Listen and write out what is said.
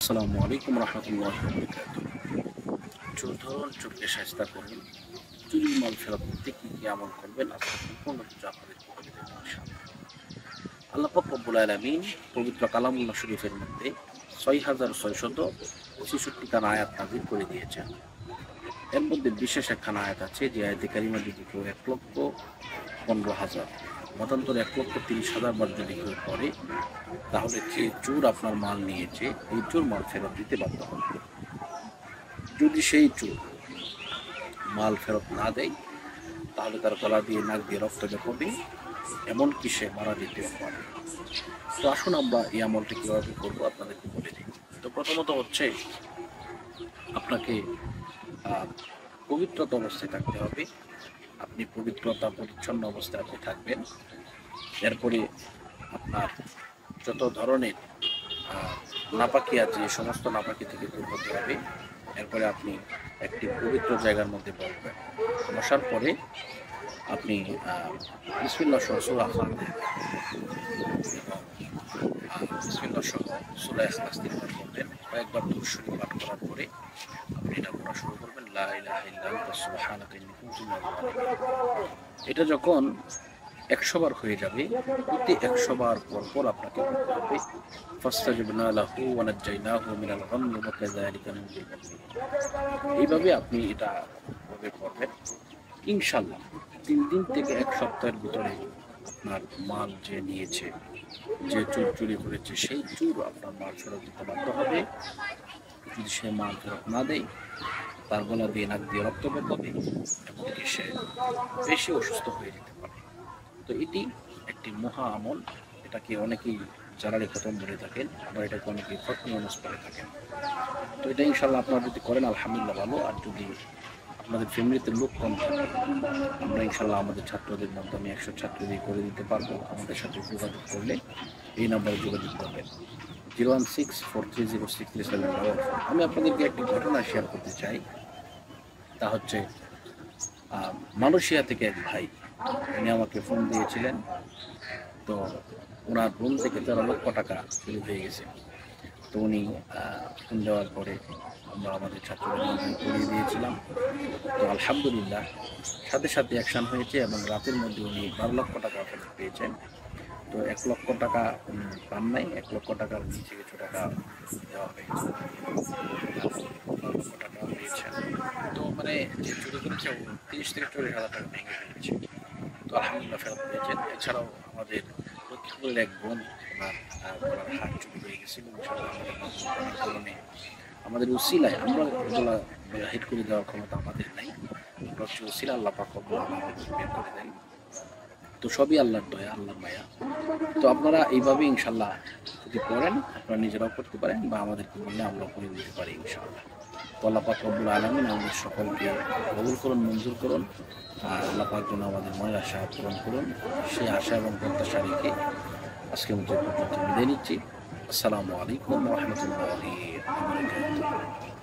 আসসালামু আলাইকুম রহমতুল্লাহি ওয়া বারাকাতুহু। চোর ধরুন, চোরকে শায়েস্তা করুন। চুরির মাল ফেরত দিতে কি কি আমল করবেন আজকে সম্পূর্ণ কিছু আপনাদের বলে দেব ইনশাআল্লাহ। আল্লাহ পাক রব্বুল আলামিন পবিত্র কালামুল্লাহ শরীফের মধ্যে ৬৬৬৬ খানা আয়াত নাযিল করে দিয়েছেন। এর মধ্যে বিশেষ একখানা আয়াত আছে যে আয়াতে কারিমা যদি কেউ ১,১৫,০০০ মতান্তরে ১,৩০,০০০ বার যদি কেউ পড়ে, তাহলে যে চোর আপনার মাল নিয়েছে এই চোর মাল ফেরত দিতে বাধ্য হবে। যদি সেই চোর মাল ফেরত না দেয়, তাহলে তার গলা দিয়ে নাক দিয়ে রক্ত বের হবে, এমনকি সে মারা যেতেও পারে। তো আসুন আমরা এই আমলটি কীভাবে করবো আপনাদেরকে বলে দিই। তো প্রথমত হচ্ছে আপনাকে পবিত্রতা অবস্থায় থাকতে হবে। আপনি পবিত্রতা পরিচ্ছন্ন অবস্থায় আপনি থাকবেন। এরপরে আপনার যত ধরনের নাপাকি আছে সমস্ত নাপাকি থেকে দূর হতে হবে। এরপরে আপনি একটি পবিত্র জায়গার মধ্যে বসবেন। বসার পরে আপনি বিসমিল্লাহ সহ সূরা ফাতিহা বিসমিল্লাহ সহ সূরা ইখলাস তিনবার পড়বেন। কয়েকবার দুরূদ শরীফ পাঠ করার পরে আপনি এটা পড়া শুরু করবেন, লা ইলাহা ইল্লা আনতা সুবহানাকা ইন্নী কুনতু মিনাজ জালিমিন। এটা যখন ১০০ বার হয়ে যাবে, প্রতি ১০০ বার পর পর আপনাকে বলতে হবে ফাস্তাজবনা লাহু ওয়া নাজ্জাইনাহু মিনাল গাম্মি ওয়া কাযালিকা নুনজিল মুমিনিন। এইভাবে আপনি এটা ভাবে পড়বেন। ইনশাআল্লাহ ৩ দিন থেকে ১ সপ্তাহের ভিতরে আপনার মাল যে নিয়েছে, যে চোর চুরি করেছে, সেই চোর আপনার মাল ফেরত দিতে বাধ্য হবে। যদি সে মাল ফেরত না দেয়, তার গলা দিয়ে নাক দিয়ে রক্ত বের হবে, এমনকি সে বেশি অসুস্থ হয়ে যেতে পারে। তো এটি একটি মহা আমল। এটাকে অনেকেই জালালি খতম বলে থাকেন, আবার এটাকে অনেকেই খতম নামাজ পড়ে থাকেন। তো এটা ইনশাআল্লাহ আপনারা যদি করেন আলহামদুলিল্লাহ ভালো। আর যদি আপনাদের ফ্যামিলিতে লোক কম থাকে, আমরা ইনশাআল্লাহ আমাদের ছাত্রদের মাধ্যমে ১০০ ছাত্র দিয়ে করে দিতে পারবো। আমাদের সাথে যোগাযোগ করলে এই নাম্বারে যোগাযোগ করবেন 016430637। আমি আপনাদেরকে একটি ঘটনা শেয়ার করতে চাই। তা হচ্ছে মালয়েশিয়া থেকে এক ভাই, উনি আমাকে ফোন দিয়েছিলেন। তো ওনার রুম থেকে ১৩ লক্ষ টাকা চুরি হয়ে গেছে। তো উনি ফোন দেওয়ার পরে আমরা আমাদের ছাত্রদের মধ্যে করিয়ে দিয়েছিলাম। তো আলহামদুলিল্লাহ সাথে সাথে অ্যাকশন হয়েছে এবং রাতের মধ্যে উনি ১২ লক্ষ টাকা ফেরত পেয়েছেন। তো ১ লক্ষ টাকা পান নাই, ১ লক্ষ টাকার নিচে কিছু টাকা দেওয়া হয়েছে। ১২ লক্ষ টাকা পেয়েছেন। তো মানে যে চুরি করেছে ৩০ থেকে ৪০ হাজার টাকা ভেঙে ফেলেছে। তো আলহামদুলিল্লাহ ফেরত পেয়েছেন। এছাড়াও আমাদের লক্ষ্মীপুরের এক বোন, ওনার গলার হার চুরি হয়ে গেছিল। আমাদের উসিলায় আমরা এগুলো হিট করে দেওয়ার ক্ষমতা আমাদের নাই, হচ্ছে উসিলা আল্লাহ পাক রব্বুল আলামিন বের করে দেন। তো সবই আল্লাহর দয়া, আল্লাহর মায়া। তো আপনারা এইভাবে ইনশাআল্লাহ যদি করেন, আপনারা নিজেরাও করতে পারেন বা আমাদেরকে বললে আমরা করে দিতে পারি ইনশাআল্লাহ। তো আল্লাহ পাক রব্বুল আলামিন আমাদের সকলকে কবুল করুন, মঞ্জুর করুন। আর আল্লাহ পাক যেন আমাদের মনের আশা পূরণ করুন। সেই আশা এবং প্রত্যাশা রেখে আজকে পর্যন্ত বিদায় নিচ্ছি। আসসালামু আলাইকুম ওয়া রাহমাতুল্লাহি ওয়া বারাকাতুহু।